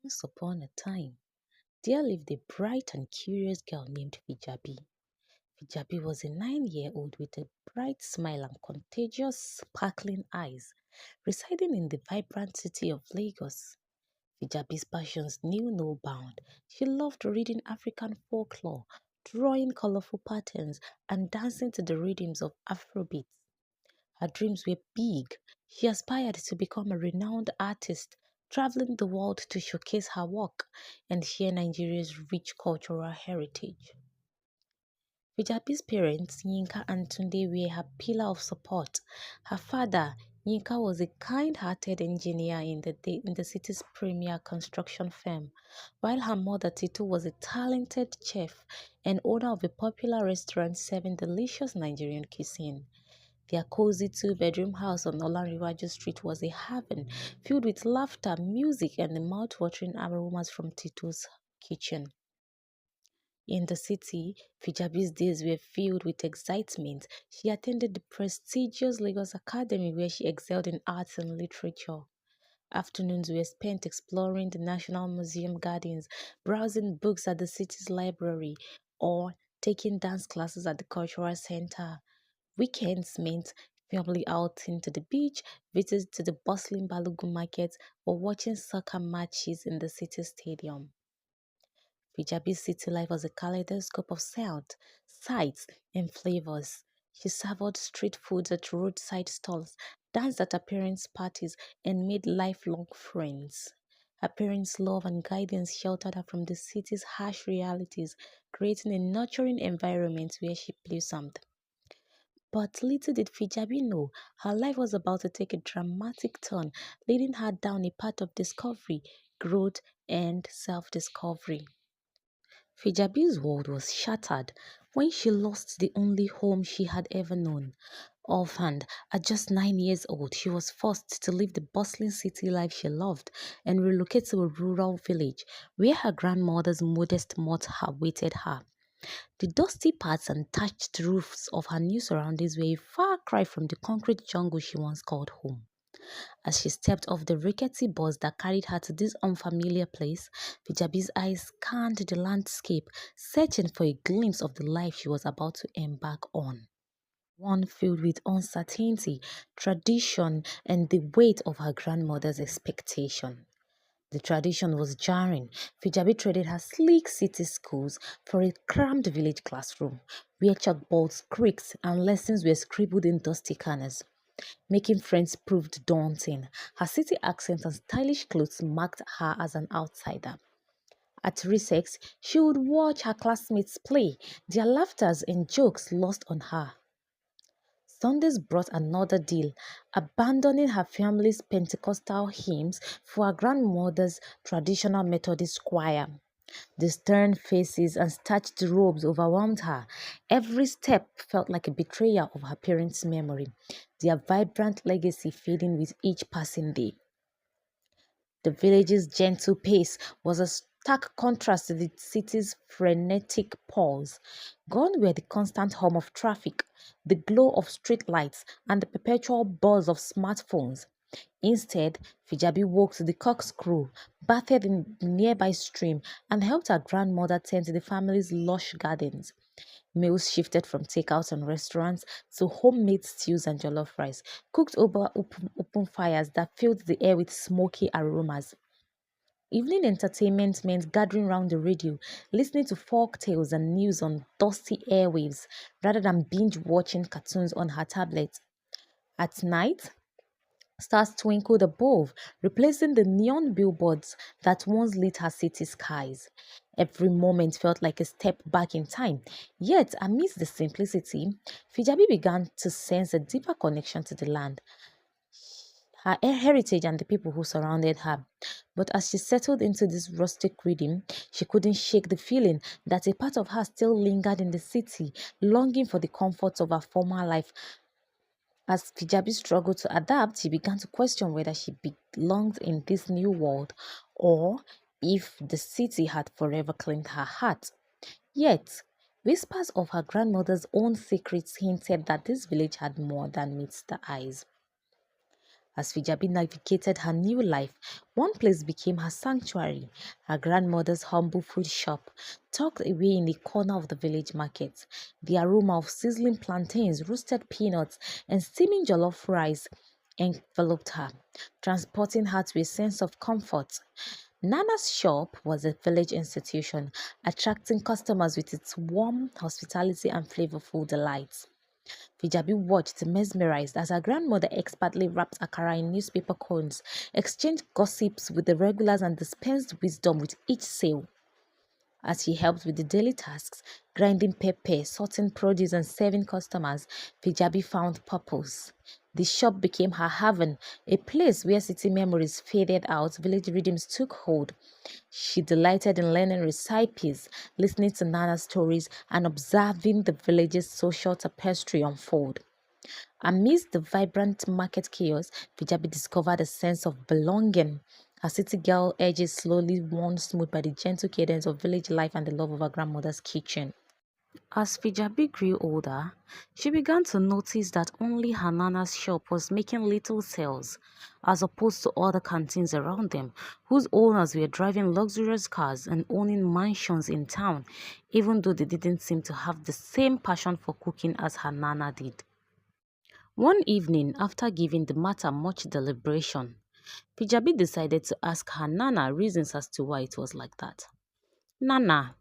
Once upon a time, there lived a bright and curious girl named Fijabi. Fijabi was a 9-year-old with a bright smile and contagious, sparkling eyes, residing in the vibrant city of Lagos. Fijabi's passions knew no bound. She loved reading African folklore, drawing colorful patterns, and dancing to the rhythms of Afrobeat. Her dreams were big. She aspired to become a renowned artist, traveling the world to showcase her work and share Nigeria's rich cultural heritage. Fijabi's parents, Yinka and Tunde, were her pillar of support. Her father, Yinka, was a kind-hearted engineer in the city's premier construction firm, while her mother, Titu, was a talented chef and owner of a popular restaurant serving delicious Nigerian cuisine. Their cozy two-bedroom house on Olanriwaju Street was a haven filled with laughter, music, and the mouth-watering aromas from Tito's kitchen. In the city, Fijabi's days were filled with excitement. She attended the prestigious Lagos Academy where she excelled in arts and literature. Afternoons were spent exploring the National Museum gardens, browsing books at the city's library, or taking dance classes at the cultural center. Weekends meant family outing to the beach, visits to the bustling Balogun market, or watching soccer matches in the city stadium. Fijabi's city life was a kaleidoscope of sound, sights, and flavors. She savored street foods at roadside stalls, danced at her parents' parties, and made lifelong friends. Her parents' love and guidance sheltered her from the city's harsh realities, creating a nurturing environment where she blossomed. But little did Fijabi know, her life was about to take a dramatic turn, leading her down a path of discovery, growth, and self-discovery. Fijabi's world was shattered when she lost the only home she had ever known. Orphaned at just 9 years old, she was forced to leave the bustling city life she loved and relocate to a rural village where her grandmother's modest mott awaited her. The dusty paths and thatched roofs of her new surroundings were a far cry from the concrete jungle she once called home. As she stepped off the rickety bus that carried her to this unfamiliar place, Fijabi's eyes scanned the landscape, searching for a glimpse of the life she was about to embark on. One filled with uncertainty, tradition, and the weight of her grandmother's expectation. The tradition was jarring. Fijabi traded her sleek city schools for a cramped village classroom, where chalkboards creaked and lessons were scribbled in dusty corners. Making friends proved daunting. Her city accent and stylish clothes marked her as an outsider. At recess, she would watch her classmates play, their laughters and jokes lost on her. Sundays brought another deal, abandoning her family's Pentecostal hymns for her grandmother's traditional Methodist choir. The stern faces and starched robes overwhelmed her. Every step felt like a betrayal of her parents' memory, their vibrant legacy fading with each passing day. The village's gentle pace was a stark contrast to the city's frenetic pulse. Gone were the constant hum of traffic, the glow of street lights, and the perpetual buzz of smartphones. Instead, Fijabi walked to the corkscrew, bathed in the nearby stream, and helped her grandmother tend to the family's lush gardens. Meals shifted from takeout and restaurants to homemade stews and jollof rice, cooked over open fires that filled the air with smoky aromas. Evening entertainment meant gathering round the radio, listening to folk tales and news on dusty airwaves, rather than binge watching cartoons on her tablet. At night, stars twinkled above, replacing the neon billboards that once lit her city skies. Every moment felt like a step back in time. Yet, amidst the simplicity, Fijabi began to sense a deeper connection to the land, her heritage, and the people who surrounded her. But as she settled into this rustic rhythm, she couldn't shake the feeling that a part of her still lingered in the city, longing for the comforts of her former life. As Fijabi struggled to adapt, she began to question whether she belonged in this new world or if the city had forever claimed her heart. Yet, whispers of her grandmother's own secrets hinted that this village had more than meets the eyes. As Fijabi navigated her new life, one place became her sanctuary, her grandmother's humble food shop, tucked away in a corner of the village market. The aroma of sizzling plantains, roasted peanuts, and steaming jollof rice enveloped her, transporting her to a sense of comfort. Nana's shop was a village institution, attracting customers with its warm hospitality and flavorful delights. Fijabi watched mesmerized as her grandmother expertly wrapped akara in newspaper cones, exchanged gossips with the regulars, and dispensed wisdom with each sale. As she helped with the daily tasks, grinding pepper, sorting produce, and serving customers, Fijabi found purpose. The shop became her haven, a place where city memories faded out, village rhythms took hold. She delighted in learning recipes, listening to Nana's stories, and observing the village's social tapestry unfold. Amidst the vibrant market chaos, Fijabi discovered a sense of belonging. Her city girl edges slowly worn smooth by the gentle cadence of village life and the love of her grandmother's kitchen. As Fijabi grew older, she began to notice that only her Nana's shop was making little sales, as opposed to other canteens around them, whose owners were driving luxurious cars and owning mansions in town, even though they didn't seem to have the same passion for cooking as her Nana did. One evening, after giving the matter much deliberation, Fijabi decided to ask her Nana reasons as to why it was like that. Nana,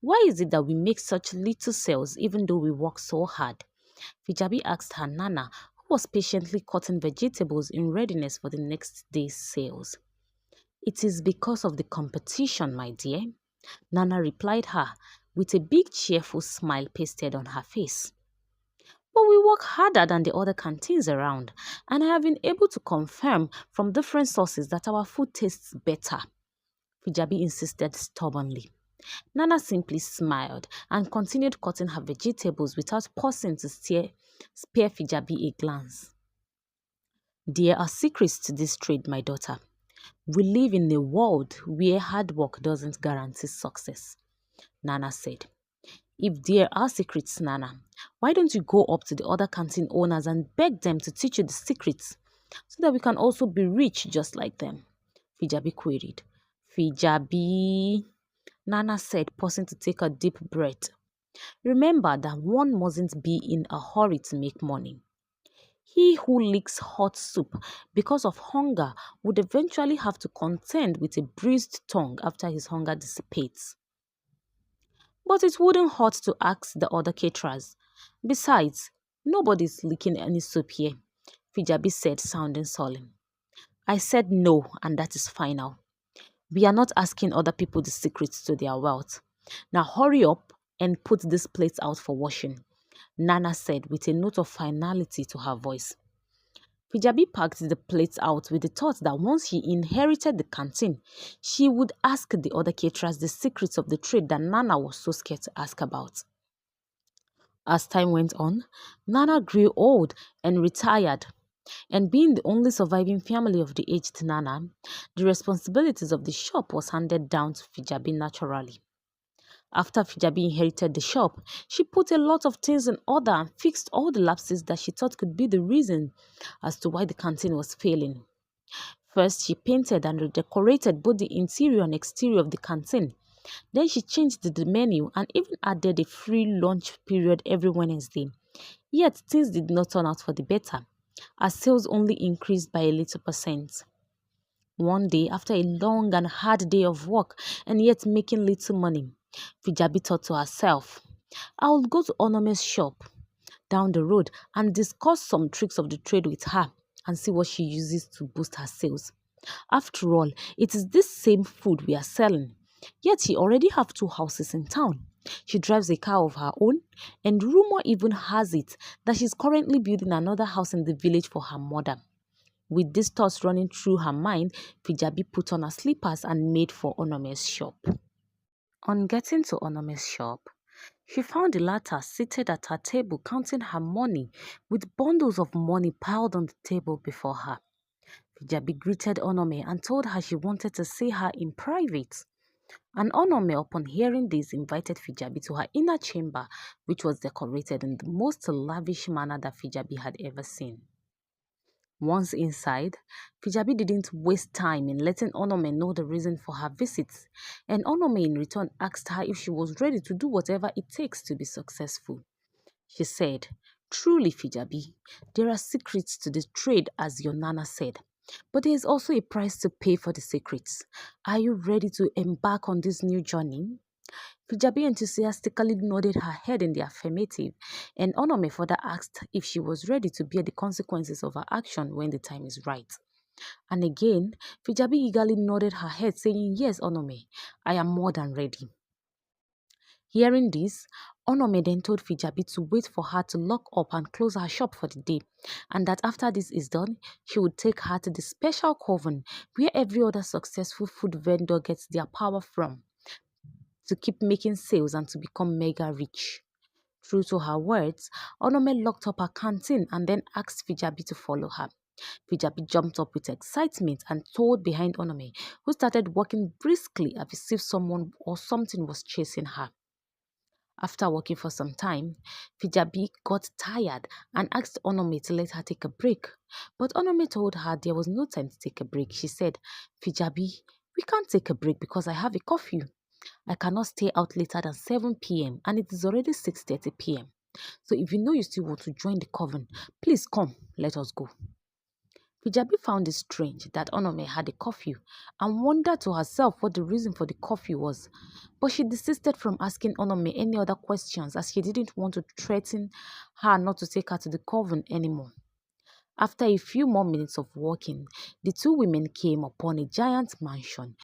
why is it that we make such little sales even though we work so hard? Fijabi asked her Nana, who was patiently cutting vegetables in readiness for the next day's sales. It is because of the competition, my dear, Nana replied her, with a big cheerful smile pasted on her face. But we work harder than the other canteens around, and I have been able to confirm from different sources that our food tastes better, Fijabi insisted stubbornly. Nana simply smiled and continued cutting her vegetables without pausing to spare Fijabi a glance. There are secrets to this trade, my daughter. We live in a world where hard work doesn't guarantee success, Nana said. If there are secrets, Nana, why don't you go up to the other canteen owners and beg them to teach you the secrets so that we can also be rich just like them? Fijabi queried. Fijabi, Nana said, pausing to take a deep breath. Remember that one mustn't be in a hurry to make money. He who licks hot soup because of hunger would eventually have to contend with a bruised tongue after his hunger dissipates. But it wouldn't hurt to ask the other caterers. Besides, nobody's licking any soup here, Fijabi said, sounding solemn. I said no, and that is final. We are not asking other people the secrets to their wealth. Now hurry up and put these plates out for washing, Nana said with a note of finality to her voice. Fijabi packed the plates out with the thought that once she inherited the canteen, she would ask the other caterers the secrets of the trade that Nana was so scared to ask about. As time went on, Nana grew old and retired, and being the only surviving family of the aged Nana, the responsibilities of the shop was handed down to Fijabi naturally. After Fijabi inherited the shop, she put a lot of things in order and fixed all the lapses that she thought could be the reason as to why the canteen was failing. First, she painted and redecorated both the interior and exterior of the canteen. Then she changed the menu and even added a free lunch period every Wednesday. Yet, things did not turn out for the better, as sales only increased by a little percent. One day, after a long and hard day of work and yet making little money, Fijabi thought to herself, I will go to Onome's shop down the road and discuss some tricks of the trade with her and see what she uses to boost her sales. After all, it is this same food we are selling. Yet she already have two houses in town. She drives a car of her own, and rumor even has it that she's currently building another house in the village for her mother. With these thoughts running through her mind, Fijabi put on her slippers and made for Onome's shop. On getting to Onome's shop, she found the latter seated at her table counting her money with bundles of money piled on the table before her. Fijabi greeted Onome and told her she wanted to see her in private. And Onome, upon hearing this, invited Fijabi to her inner chamber, which was decorated in the most lavish manner that Fijabi had ever seen. Once inside, Fijabi didn't waste time in letting Onome know the reason for her visits, and Onome in return asked her if she was ready to do whatever it takes to be successful. She said, "Truly, Fijabi, there are secrets to the trade as your Nana said. But there is also a price to pay for the secrets. Are you ready to embark on this new journey?" Fijabi enthusiastically nodded her head in the affirmative, and Onome further asked if she was ready to bear the consequences of her action when the time is right. And again, Fijabi eagerly nodded her head, saying, "Yes, Onome, I am more than ready." Hearing this, Onome then told Fijabi to wait for her to lock up and close her shop for the day, and that after this is done, she would take her to the special coven where every other successful food vendor gets their power from to keep making sales and to become mega rich. True to her words, Onome locked up her canteen and then asked Fijabi to follow her. Fijabi jumped up with excitement and toed behind Onome, who started walking briskly as if someone or something was chasing her. After walking for some time, Fijabi got tired and asked Onome to let her take a break. But Onome told her there was no time to take a break. She said, "Fijabi, we can't take a break because I have a curfew. I cannot stay out later than 7 p.m. and it is already 6:30 p.m. So if you know you still want to join the coven, please come, let us go." Fijabi found it strange that Onome had a curfew and wondered to herself what the reason for the curfew was. But she desisted from asking Onome any other questions as she didn't want to threaten her not to take her to the coven anymore. After a few more minutes of walking, the two women came upon a giant mansion